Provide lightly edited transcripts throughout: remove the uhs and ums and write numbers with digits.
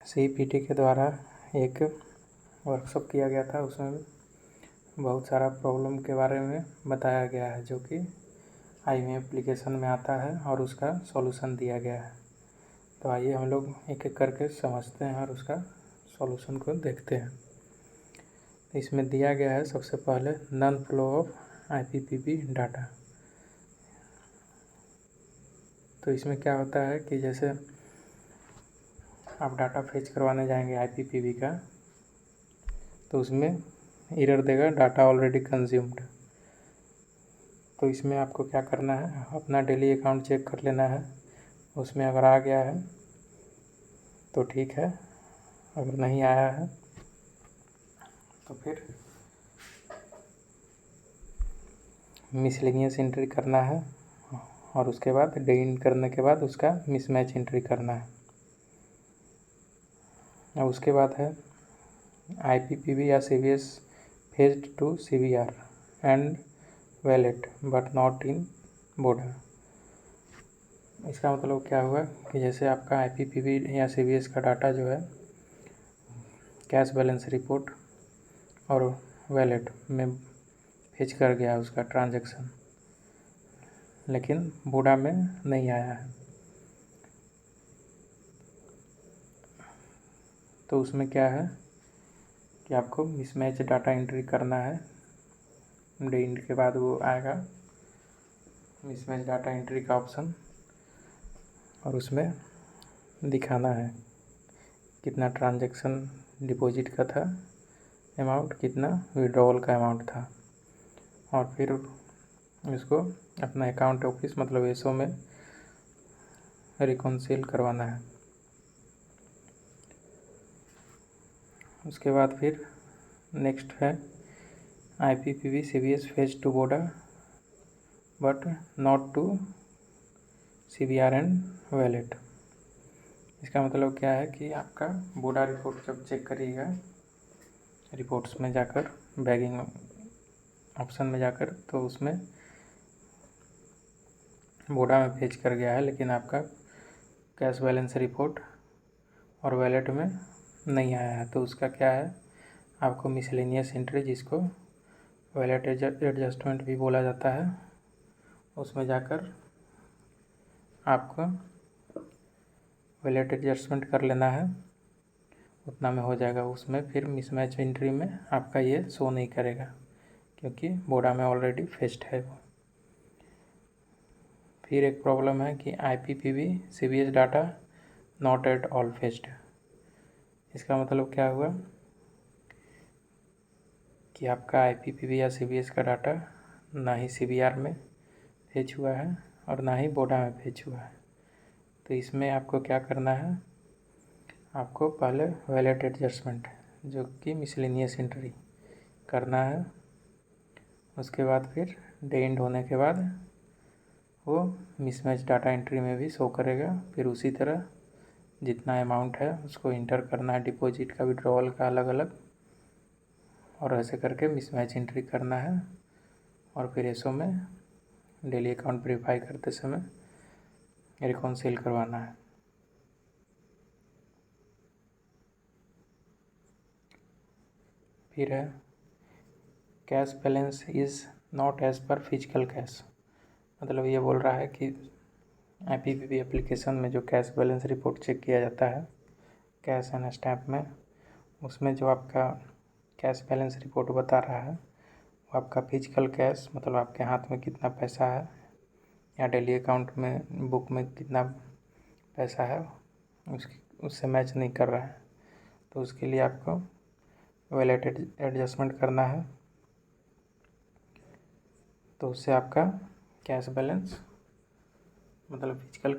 CPT के द्वारा एक वर्कशॉप किया गया था। उसमें बहुत सारा प्रॉब्लम के बारे में बताया गया है जो कि IME एप्लीकेशन में आता है और उसका सॉल्यूशन दिया गया है। तो आइए हम लोग एक एक करके समझते हैं और उसका सॉल्यूशन को देखते हैं। तो इसमें दिया गया है सबसे पहले non flow of IPPB data. तो इसमें क्या होता है कि जैसे आप डाटा फेच करवाने जाएंगे IPPB का, तो उसमें एरर देगा डाटा ऑलरेडी कंज्यूम्ड। तो इसमें आपको क्या करना है, अपना डेली अकाउंट चेक कर लेना है। उसमें अगर आ गया है तो ठीक है, अगर नहीं आया है तो फिर मिसलेनियस एंट्री करना है और उसके बाद डेइंड करने के बाद उसका मिसमैच एंट्री करना है। अब उसके बाद है IPPB या CVS phased to CVR and wallet but not in border. इसका मतलब क्या हुआ कि जैसे आपका IPPB या CVS का डाटा जो है कैश बैलेंस रिपोर्ट और वैलेट में फेच कर गया उसका ट्रांजैक्शन, लेकिन बूडा में नहीं आया है। तो उसमें क्या है कि आपको मिसमैच डाटा एंट्री करना है। डेइंड के बाद वो आएगा मिसमैच डाटा एंट्री का ऑप्शन और उसमें दिखाना है कितना ट्रांजैक्शन डिपॉजिट का था अमाउंट, कितना विड्रॉवल का अमाउंट था, और फिर इसको अपना अकाउंट ऑफिस मतलब एसओ में रिकॉन्सिल करवाना है। उसके बाद फिर नेक्स्ट है IPPB CVS phase two border but not to CVR and wallet. इसका मतलब क्या है कि आपका बूडा रिपोर्ट जब चेक करिएगा, रिपोर्ट्स में जाकर बैगिंग ऑप्शन में जाकर, तो उसमें बूडा में फेच कर गया है, लेकिन आपका कैश बैलेंस रिपोर्ट और वैलेट में नहीं आया है। तो उसका क्या है, आपको मिसलेनियस एंट्री, जिसको वैलेट एडजस्टमेंट भी बोला जाता है, उसमें जाकर आपको वैलेट एडजस्टमेंट कर लेना है। उतना में हो जाएगा। उसमें फिर मिसमैच एंट्री में आपका ये शो नहीं करेगा क्योंकि बूडा में ऑलरेडी फेच्ड है वो। फिर एक प्रॉब्लम है कि IPPB CVS data not at all fetched. इसका मतलब क्या हुआ कि आपका IPPB या CVS का डाटा ना ही CVR में फेच हुआ है और ना ही बूडा में फेच हुआ है। तो इसमें आपको क्या करना है, आपको पहले वैलेट एडजस्टमेंट जो कि मिसलेनियस एंट्री करना है। उसके बाद फिर डेइंड होने के बाद वो मिसमैच डाटा एंट्री में भी शो करेगा। फिर उसी तरह जितना अमाउंट है उसको इंटर करना है, डिपॉजिट का विड्रॉवल का अलग अलग, और ऐसे करके मिसमैच एंट्री करना है। और फिर एसओ में डेली अकाउंट वेरीफाई करते समय रिकॉन्सिल करवाना है। फिर है cash balance is not as per physical cash. मतलब ये बोल रहा है कि IPPB एप्लीकेशन में जो कैश बैलेंस रिपोर्ट चेक किया जाता है कैश एंड स्टैम्प में, उसमें जो आपका कैश बैलेंस रिपोर्ट बता रहा है वो आपका फिजिकल कैश मतलब आपके हाथ में कितना पैसा है या डेली अकाउंट में बुक में कितना पैसा है उससे मैच नहीं कर रहा है। तो उसके लिए आपको वैलेट एडजस्टमेंट करना है। तो उससे आपका कैश बैलेंस मतलब फिजिकल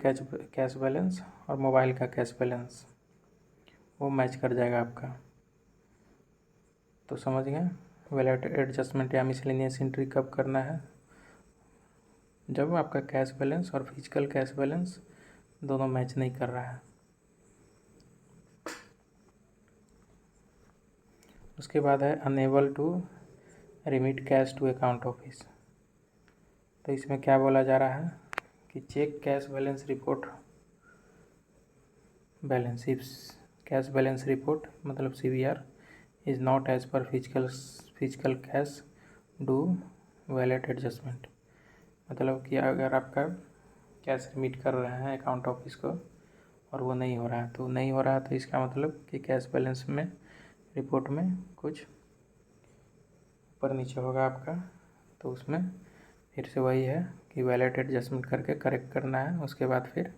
कैश बैलेंस और मोबाइल का कैश बैलेंस वो मैच कर जाएगा आपका। तो समझ गए, वैलेट एडजस्टमेंट या मिसलेनियस एंट्री कब करना है, जब आपका कैश बैलेंस और फिजिकल कैश बैलेंस दोनों मैच नहीं कर रहा है। उसके बाद है unable to remit cash to account office. तो इसमें क्या बोला जा रहा है कि check cash balance report balance if cash balance report मतलब CBR is not as per physical cash do wallet adjustment. मतलब कि अगर आपका कैश रिमिट कर रहे हैं अकाउंट ऑफिस को और वो नहीं हो रहा है तो इसका मतलब कि कैश बैलेंस में रिपोर्ट में कुछ ऊपर नीचे होगा आपका, तो उसमें फिर से वही है कि वैलेट एडजस्टमेंट करके करेक्ट करना है, उसके बाद फिर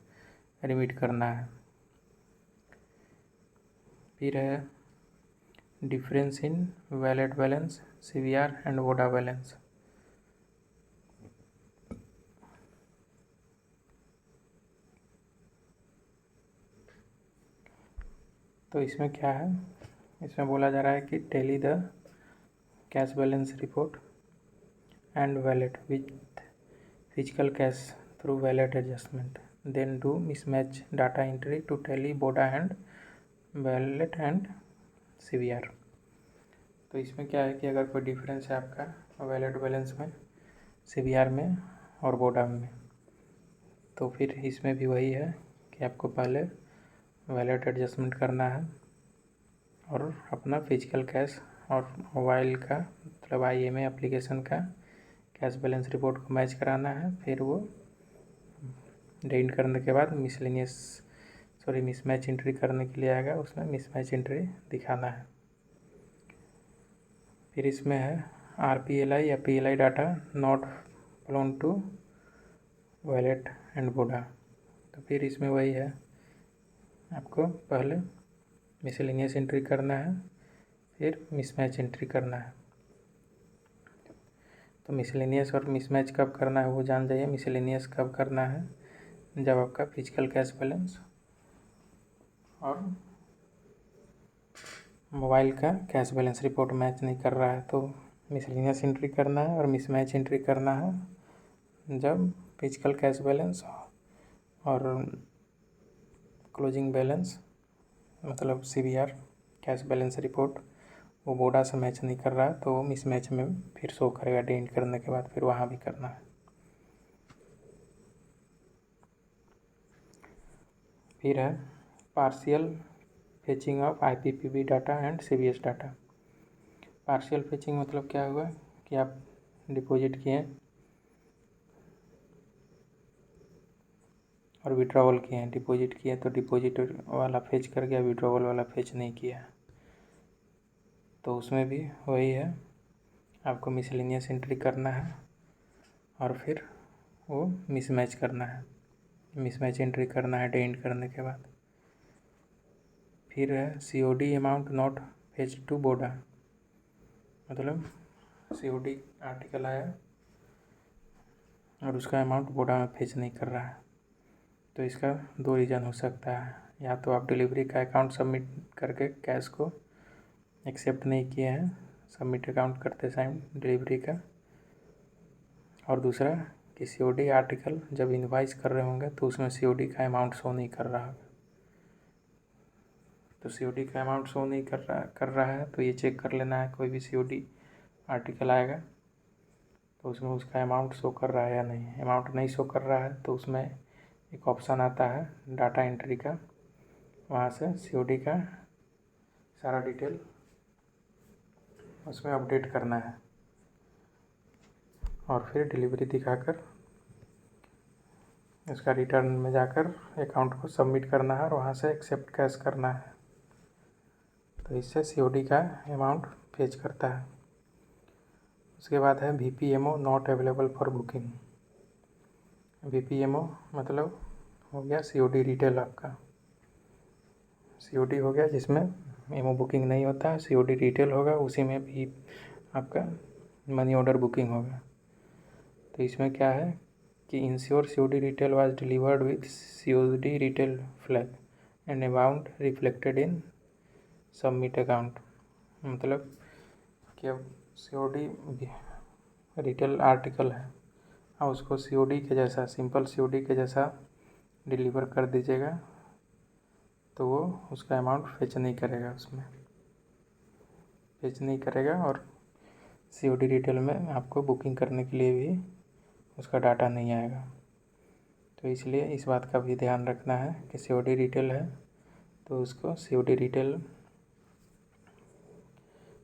रिमिट करना है। फिर है difference in wallet balance CBR and Voda balance. तो इसमें क्या है, इसमें बोला जा रहा है कि Tally the cash balance report and wallet with physical cash through wallet adjustment, then do mismatch data entry to Tally BODA and wallet and CBR। तो इसमें क्या है कि अगर कोई डिफरेंस है आपका वैलेट बैलेंस में, CBR में और बोडा में, तो फिर इसमें भी वही है कि आपको पहले वैलेट एडजस्टमेंट करना है और अपना फिजिकल कैश और मोबाइल का मतलब IMA एप्लीकेशन का कैश बैलेंस रिपोर्ट को मैच कराना है। फिर वो डेंट करने के बाद मिसमैच एंट्री करने के लिए आएगा, उसमें मिसमैच एंट्री दिखाना है। फिर इसमें है RPLI या PLI data not flown to wallet and BODA. तो फिर इसमें वही है, आपको पहले मिसलेनियस एंट्री करना है, फिर मिसमैच एंट्री करना है। तो मिसलेनियस और मिसमैच कब करना है वो जान जाइए। मिसलेनियस कब करना है, जब आपका फिजिकल कैश बैलेंस और मोबाइल का कैश बैलेंस रिपोर्ट मैच नहीं कर रहा है, तो मिसलेनियस एंट्री करना है। और मिसमैच एंट्री करना है जब फिजिकल कैश बैलेंस और क्लोजिंग बैलेंस मतलब CBR कैश बैलेंस रिपोर्ट वो बोडा से मैच नहीं कर रहा है, तो मिसमैच में फिर शो करेगा। डेंट करने के बाद फिर वहाँ भी करना है। फिर है partial fetching of IPPB data and CBS data. Partial fetching मतलब क्या हुआ कि आप डिपॉजिट किए और विड्रॉवल किए हैं। डिपॉजिट किए तो डिपॉजिट वाला फेच कर गया, विड्रॉवल वाला फेच नहीं किया, तो उसमें भी वही है, आपको मिसलेनियस एंट्री करना है और फिर वो मिसमैच करना है। मिसमैच एंट्री करना है डेंट करने के बाद। फिर है COD amount not fetch to BODA. मतलब COD आर्टिकल आया और उसका अमाउंट बोडा में फेच नहीं कर रहा है, तो इसका 2 रीज़न हो सकता है। या तो आप डिलीवरी का अकाउंट सबमिट करके कैश को एक्सेप्ट नहीं किए हैं सबमिट अकाउंट करते टाइम डिलीवरी का, और दूसरा कि COD आर्टिकल जब इनवाइस कर रहे होंगे तो उसमें COD का अमाउंट शो नहीं कर रहा है। तो COD का अमाउंट शो नहीं कर रहा है तो ये चेक कर लेना है, कोई भी COD आर्टिकल आएगा तो उसमें उसका अमाउंट शो कर रहा है या नहीं। अमाउंट नहीं शो कर रहा है तो उसमें एक ऑप्शन आता है डाटा एंट्री का, वहाँ से COD का सारा डिटेल उसमें अपडेट करना है और फिर डिलीवरी दिखाकर इसका रिटर्न में जाकर अकाउंट को सबमिट करना है और वहाँ से एक्सेप्ट कैश करना है। तो इससे COD का अमाउंट फेच करता है। उसके बाद है VPMO not available for booking. VPMO मतलब हो गया COD रिटेल। आपका COD हो गया जिसमें मेमो बुकिंग नहीं होता है, COD रिटेल होगा, उसी में भी आपका मनी ऑर्डर बुकिंग होगा। तो इसमें क्या है कि ensure COD retail was delivered with COD retail flag and amount reflected in submit account. मतलब कि अब COD रिटेल आर्टिकल है और उसको COD के जैसा सिंपल COD के जैसा डिलीवर कर दीजिएगा तो वो उसका अमाउंट फेच नहीं करेगा, उसमें फेच नहीं करेगा। और COD रिटेल में आपको बुकिंग करने के लिए भी उसका डाटा नहीं आएगा। तो इसलिए इस बात का भी ध्यान रखना है कि COD रिटेल है तो उसको COD रिटेल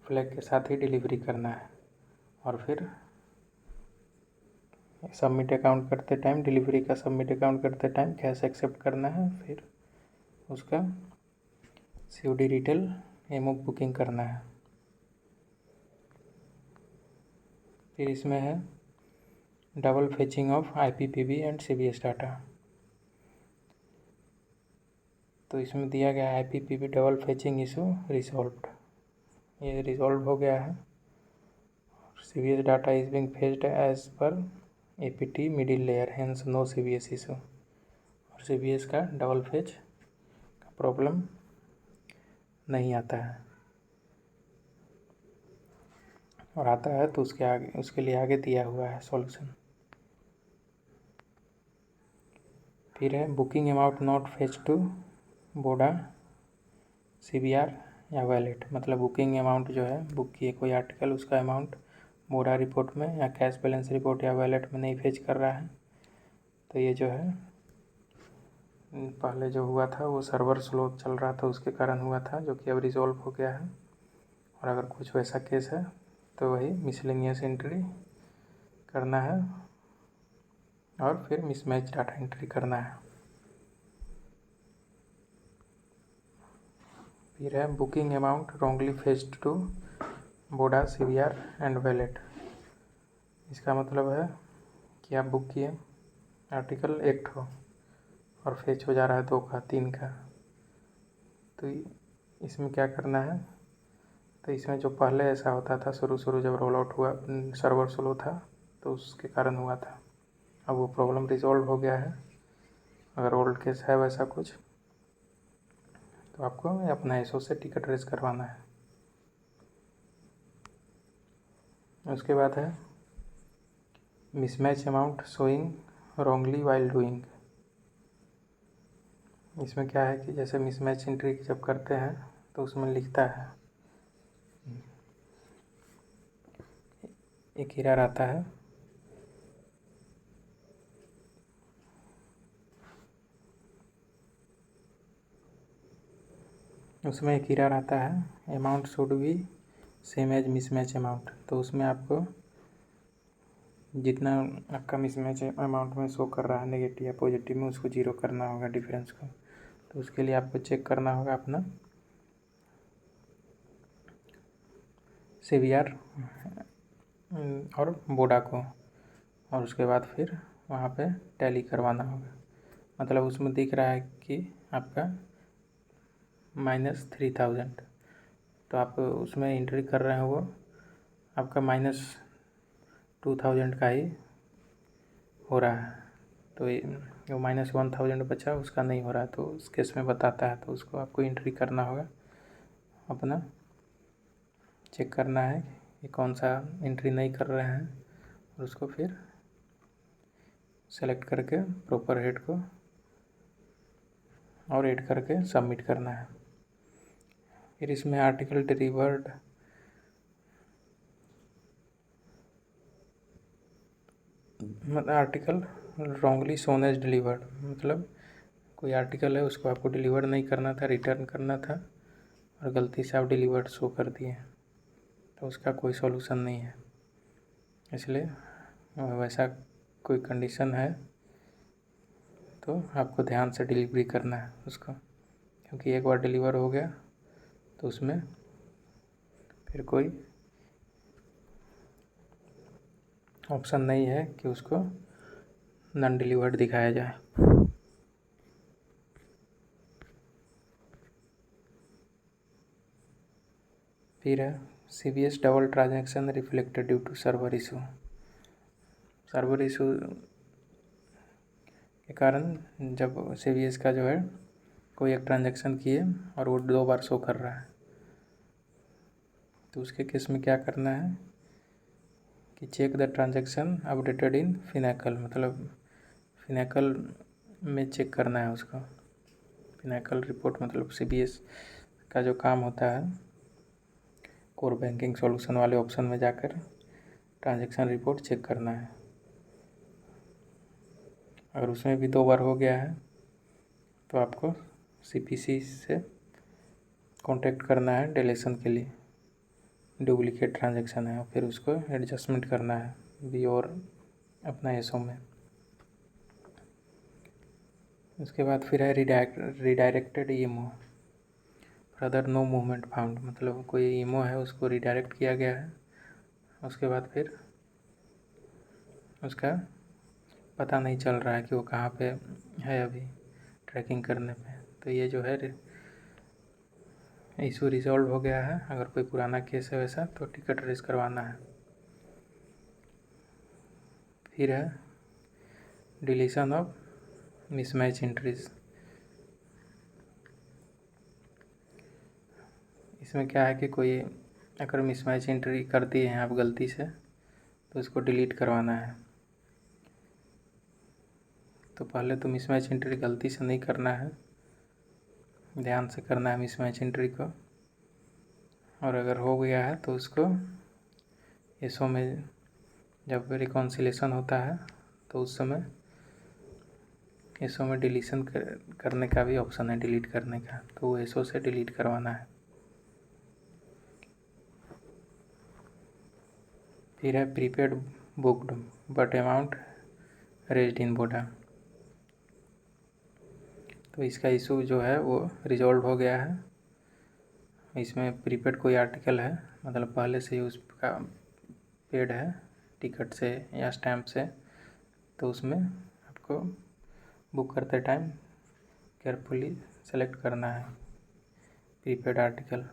फ्लैग के साथ ही डिलीवरी करना है। और फिर सबमिट अकाउंट करते टाइम, डिलीवरी का सबमिट अकाउंट करते टाइम कैश एक्सेप्ट करना है। फिर उसका COD रिटेल एमओ बुकिंग करना है। फिर इसमें है double fetching of IPPB and CBS data. तो इसमें दिया गया है IPPB double fetching issue resolved, ये रिजॉल्व हो गया है। CBS data is being fetched as per APT middle layer, hence no CBS issue. और CBS का डबल फेच का प्रॉब्लम नहीं आता है, और आता है तो उसके लिए आगे दिया हुआ है सॉल्यूशन। फिर है booking amount not fetch to bonda CBR या वैलेट, मतलब बुकिंग अमाउंट जो है, बुक किए कोई आर्टिकल, उसका अमाउंट बोडा रिपोर्ट में या कैश बैलेंस रिपोर्ट या वैलेट में नहीं फेच कर रहा है। तो ये जो है पहले जो हुआ था वो सर्वर स्लो चल रहा था, उसके कारण हुआ था, जो कि अब रिजॉल्व हो गया है। और अगर कुछ वैसा केस है तो वही मिसलेनियस एंट्री करना है और फिर मिसमैच डाटा एंट्री करना है। फिर है booking amount wrongly fetched to bonda CBR and wallet. इसका मतलब है कि आप बुक किए आर्टिकल 1 ठो और फेच हो जा रहा है 2 का 3 का। तो इसमें क्या करना है, तो इसमें जो पहले ऐसा होता था शुरू जब रोल आउट हुआ, सर्वर स्लो था तो उसके कारण हुआ था। अब वो प्रॉब्लम रिजॉल्व हो गया है। अगर ओल्ड केस है वैसा कुछ तो आपको अपना ISO से टिकट रेज करवाना है। उसके बाद है mismatch amount showing wrongly while doing. इसमें क्या है कि जैसे मिसमैच एंट्री जब करते हैं तो उसमें लिखता है, एक एरर आता है, उसमें एक एरर आता है amount should be same as mismatch amount. तो उसमें आपको जितना आपका मिसमैच अमाउंट में शो कर रहा है नेगेटिव या पॉजिटिव में, उसको 0 करना होगा डिफरेंस को। तो उसके लिए आपको चेक करना होगा अपना CBR और बोडा को, और उसके बाद फिर वहाँ पे टैली करवाना होगा। मतलब उसमें दिख रहा है कि आपका -3000, तो आप उसमें एंट्री कर रहे हैं वो आपका -2000 का ही हो रहा है। तो जो -1000 बचा उसका नहीं हो रहा है, तो उस केस में बताता है, तो उसको आपको एंट्री करना होगा, अपना चेक करना है कि कौन सा एंट्री नहीं कर रहे हैं, और उसको फिर सेलेक्ट करके प्रॉपर हेड को और ऐड करके सबमिट करना है। फिर इसमें article delivered article wrongly shown as delivered, मतलब कोई आर्टिकल है उसको आपको डिलीवर नहीं करना था, रिटर्न करना था, और गलती से आप डिलीवर्ड शो कर दिए, तो उसका कोई सॉल्यूशन नहीं है। इसलिए वैसा कोई कंडीशन है तो आपको ध्यान से डिलीवरी करना है उसको, क्योंकि एक बार डिलीवर हो गया तो उसमें फिर कोई ऑप्शन नहीं है कि उसको नॉन डिलीवर्ड दिखाया जाए। फिर है CBS double transaction reflected due to server issue. Server issue के कारण जब CBS का जो है कोई एक ट्रांजैक्शन किए और वो 2 बार शो कर रहा है, तो उसके केस में क्या करना है कि check the transaction updated in Finacle, मतलब फिनैकल में चेक करना है उसको। फिनैकल रिपोर्ट मतलब CBS का जो काम होता है, कोर बैंकिंग सॉल्यूशन वाले ऑप्शन में जाकर ट्रांजैक्शन रिपोर्ट चेक करना है। अगर उसमें भी 2 बार हो गया है तो आपको CPC से कॉन्टैक्ट करना है डिलीशन के लिए, डुप्लीकेट ट्रांजैक्शन है, और फिर उसको एडजस्टमेंट करना है बी और अपना एसओ में। उसके बाद फिर है redirected EMO, further no movement found, मतलब कोई ईएमओ है उसको रिडायरेक्ट किया गया है, उसके बाद फिर उसका पता नहीं चल रहा है कि वो कहाँ पे है अभी ट्रैकिंग करने पे। तो ये जो है इशू रिजॉल्व हो गया है। अगर कोई पुराना केस है वैसा तो टिकट रेज करवाना है। फिर है डिलीशन ऑफ मिसमैच एंट्रीज। इसमें क्या है कि कोई अगर मिसमैच एंट्री कर दिए हैं आप गलती से तो उसको डिलीट करवाना है। तो पहले तो मिसमैच एंट्री गलती से नहीं करना है, ध्यान से करना है मिसमैच एंट्री को। और अगर हो गया है तो उसको एसओ में जब रिकॉन्सिलेशन होता है तो उस समय एसओ में डिलीशन करने का भी ऑप्शन है, डिलीट करने का, तो वो एसओ से डिलीट करवाना है। फिर है prepaid booked but amount raised in बोडा। तो इसका इशू जो है वो रिजॉल्व हो गया है। इसमें प्रीपेड कोई आर्टिकल है, मतलब पहले से ही उसका पेड है टिकट से या स्टैम्प से, तो उसमें आपको बुक करते टाइम केयरफुली सेलेक्ट करना है प्रीपेड आर्टिकल।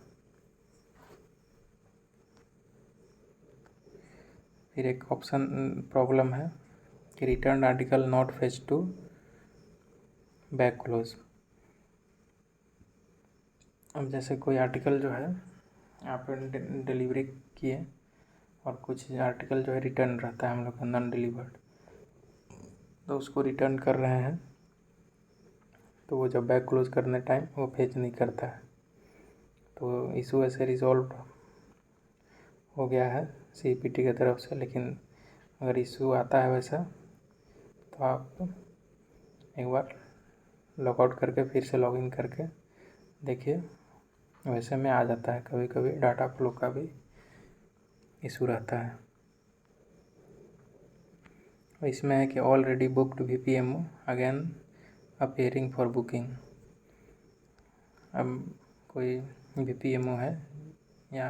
फिर एक ऑप्शन प्रॉब्लम है कि return article not fetch to back close. अब जैसे कोई आर्टिकल जो है आप डिलीवरी किए और कुछ आर्टिकल जो है रिटर्न रहता है हम लोग का नॉन डिलीवर्ड, तो उसको रिटर्न कर रहे हैं तो वो जब बैक क्लोज करने टाइम वो फेच नहीं करता है। तो इशू ऐसे रिजॉल्व हो गया है सीपीटी की तरफ से। लेकिन अगर इशू आता है वैसा तो आप एक बार लॉगआउट करके फिर से लॉगिन करके देखिए, वैसे में आ जाता है। कभी कभी डाटा फ्लो का भी इशू रहता है। इसमें है कि already booked VPMO again appearing for booking. अब कोई वीपीएमओ है या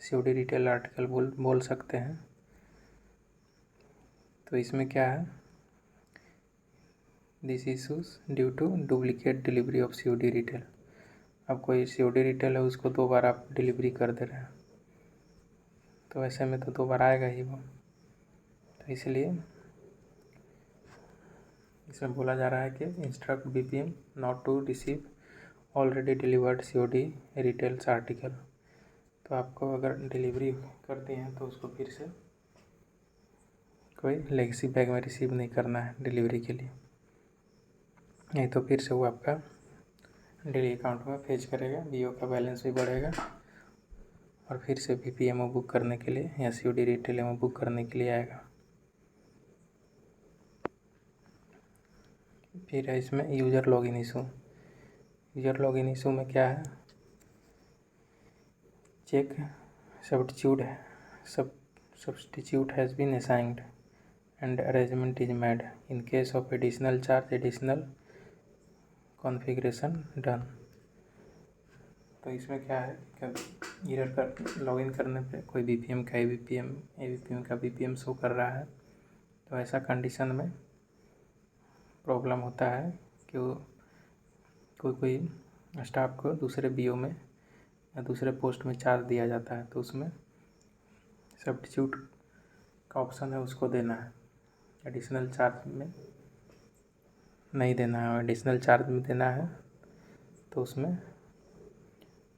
सीओडी रिटेल आर्टिकल बोल सकते हैं। तो इसमें क्या है, this issues due to duplicate delivery of COD retail. अब कोई सीओडी रिटेल है उसको 2 बार आप डिलीवरी कर दे रहे हैं, तो ऐसे में तो 2 बार आएगा ही वो। तो इसलिए इसमें बोला जा रहा है कि instruct BPM not to receive already delivered COD retails article. तो आपको अगर डिलीवरी कर दी है तो उसको फिर से कोई लेगेसी बैग में रिसीव नहीं करना है डिलीवरी के लिए, नहीं तो फिर से वो आपका डेली अकाउंट में फेच करेगा, बीओ का बैलेंस भी बढ़ेगा और फिर से वीपीएमओ बुक करने के लिए या सीओडी रिटेल एमओ बुक करने के लिए आएगा। फिर है इसमें user login issue. User login issue में क्या है, check substitute has been assigned and arrangement is made in case of additional charge additional configuration done। तो इसमें क्या है कि ईरर कर लॉगिन करने पे कोई बीपीएम का एबीपीएम का बीपीएम शो कर रहा है, तो ऐसा कंडीशन में प्रॉब्लम होता है कि वो कोई स्टाफ को दूसरे बीओ में या दूसरे पोस्ट में चार्ज दिया जाता है, तो उसमें सब्स्टिट्यूट का ऑप्शन है उसको देना है, एडिशनल चार्ज में नहीं देना है। एडिशनल चार्ज में देना है तो उसमें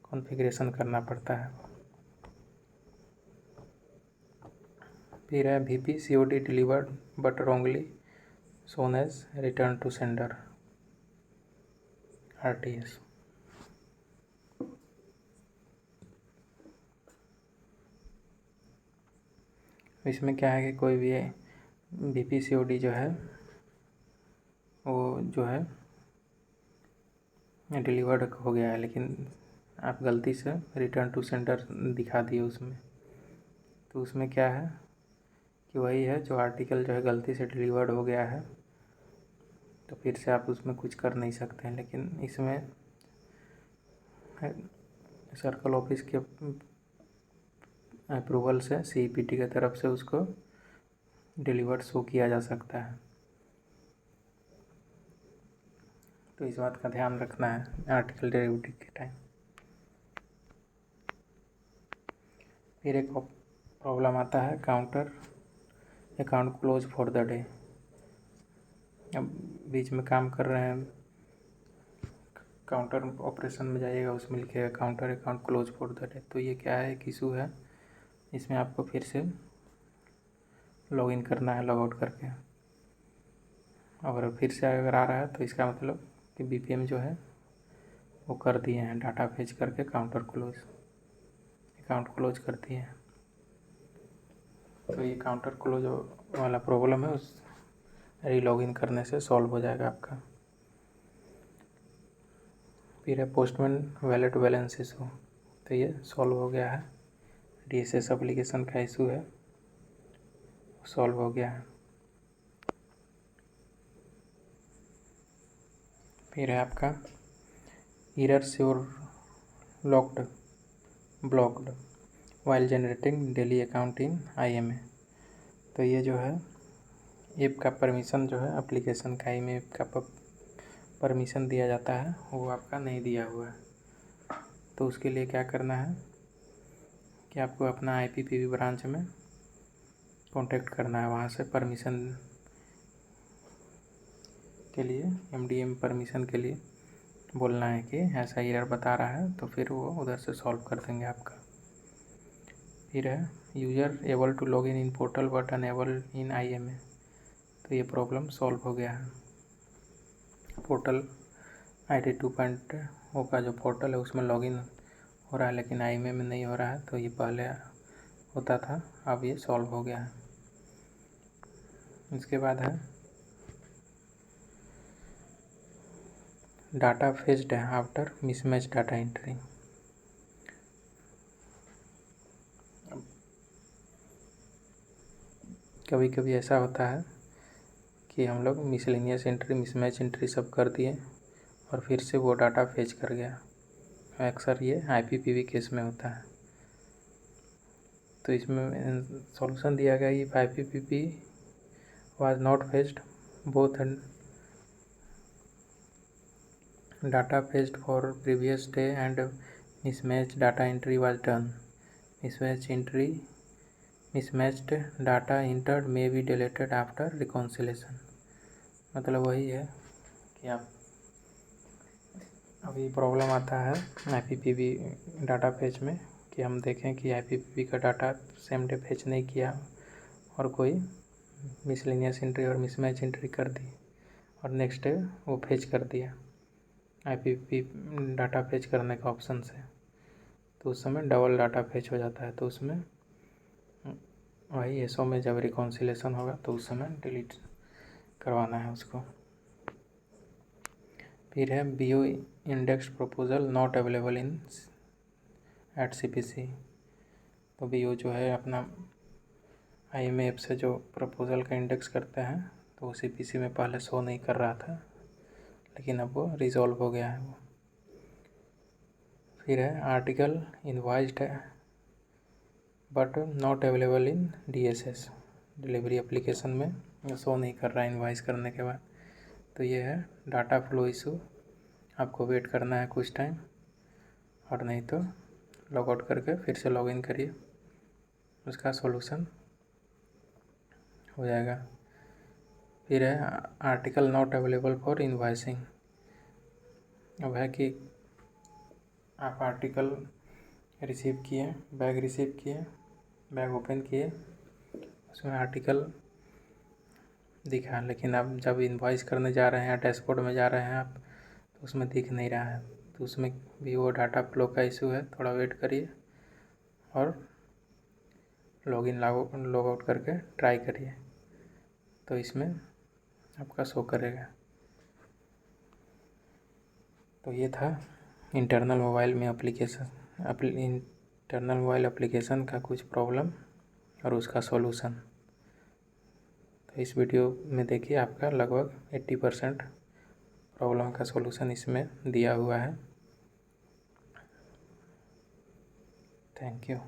कॉन्फ़िगरेशन करना पड़ता है। फिर है VP COD delivered but wrongly shown as return to sender RTS. इसमें क्या है कि कोई भी वीपी सीओडी जो है वो जो है डिलीवर्ड हो गया है, लेकिन आप गलती से रिटर्न टू सेंडर दिखा दिए उसमें, तो उसमें क्या है कि वही है जो आर्टिकल जो है गलती से डिलीवर्ड हो गया है, तो फिर से आप उसमें कुछ कर नहीं सकते हैं। लेकिन इसमें सर्कल ऑफिस के अप्रूवल से CEPT की तरफ से उसको डिलीवर्ड शो किया जा सकता है। तो इस बात का ध्यान रखना है आर्टिकल डेरिवेटिव के टाइम। फिर एक प्रॉब्लम आता है counter account close for the day. अब बीच में काम कर रहे हैं, काउंटर ऑपरेशन में जाइएगा, उसमें लिखेगा counter account close for the day. तो ये क्या है, एक इशू है, इसमें आपको फिर से लॉगिन करना है लॉग आउट करके। अगर फिर से अगर आ रहा है तो इसका मतलब कि BPM जो है वो कर दिए हैं, डाटा फेच करके काउंटर क्लोज अकाउंट क्लोज कर दिए हैं। तो ये काउंटर क्लोज वाला प्रॉब्लम है, उस रीलॉगिन करने से सॉल्व हो जाएगा आपका। फिर है पोस्टमैन वैलेट बैलेंस इशू, तो ये सॉल्व हो गया है। DSS एप्लीकेशन का इशू है, सॉल्व हो गया है। फिर है आपका errors your locked blocked while generating daily account in IMA। तो ये जो है ऐप का परमिशन जो है एप्लीकेशन का IMA ऐप का परमिशन दिया जाता है, वो आपका नहीं दिया हुआ है। तो उसके लिए क्या करना है कि आपको अपना IPPB ब्रांच में कॉन्टेक्ट करना है, वहाँ से परमिशन के लिए MDM परमिशन के लिए बोलना है कि ऐसा एरर बता रहा है, तो फिर वो उधर से सॉल्व कर देंगे आपका। फिर है user able to log in portal but unable in IMA। तो ये प्रॉब्लम सॉल्व हो गया है। पोर्टल ID 2.0 का जो पोर्टल है उसमें लॉगिन हो रहा है, लेकिन IMA में नहीं हो रहा है। तो ये पहले होता था, अब ये सॉल्व हो गया है। इसके बाद है data fetched after mismatch data entry. कभी कभी ऐसा होता है कि हम लोग मिसलेनियस एंट्री मिसमैच एंट्री सब कर दिए और फिर से वो डाटा फेच कर गया। अक्सर ये IPPB केस में होता है। तो इसमें सॉल्यूशन दिया गया if IPPB was not fetched both data fetched for previous day and mismatched data entry was done. Mismatched data entered may be deleted after reconciliation। मतलब वही है कि आप अभी प्रॉब्लम आता है IPPB डाटा फेच में कि हम देखें कि IPPB का डाटा सेम डे फेच नहीं किया और कोई मिसलेनियस एंट्री और मिसमैच एंट्री कर दी और नेक्स्ट डे वो फेच कर दिया IPPB डाटा फेच करने का ऑप्शन से, तो उस समय डबल डाटा फेच हो जाता है। तो उसमें वही SO में जब रिकॉन्सिलेशन होगा तो उस समय डिलीट करवाना है उसको। फिर है BO index proposal not available in at CPC। तो BO जो है अपना IMA ऐप से जो प्रपोजल का इंडेक्स करते हैं तो वो CPC में पहले शो नहीं कर रहा था, लेकिन अब वो रिजॉल्व हो गया है वो। फिर है article invoiced but not available in DSS delivery application में शो नहीं कर रहा है इनवॉइस करने के बाद। तो ये है डाटा फ्लो इशू, आपको वेट करना है कुछ टाइम और नहीं तो लॉग आउट करके फिर से लॉगिन करिए, उसका सॉल्यूशन हो जाएगा। फिर है article not available for invoicing. अब है कि आप आर्टिकल रिसीव किए, बैग ओपन किए, उसमें आर्टिकल दिखा, लेकिन अब जब इनवॉइस करने जा रहे हैं डैशबोर्ड में जा रहे हैं आप तो उसमें दिख नहीं रहा है। तो उसमें भी वो डाटा फ्लो का इशू है, थोड़ा वेट करिए और लॉगिन लॉग आउट करके ट्राई करिए, तो इसमें आपका शो करेगा। तो ये था इंटरनल मोबाइल एप्लीकेशन का कुछ प्रॉब्लम और उसका सॉल्यूशन। तो इस वीडियो में देखिए, आपका लगभग 80% प्रॉब्लम का सॉल्यूशन इसमें दिया हुआ है। Thank you.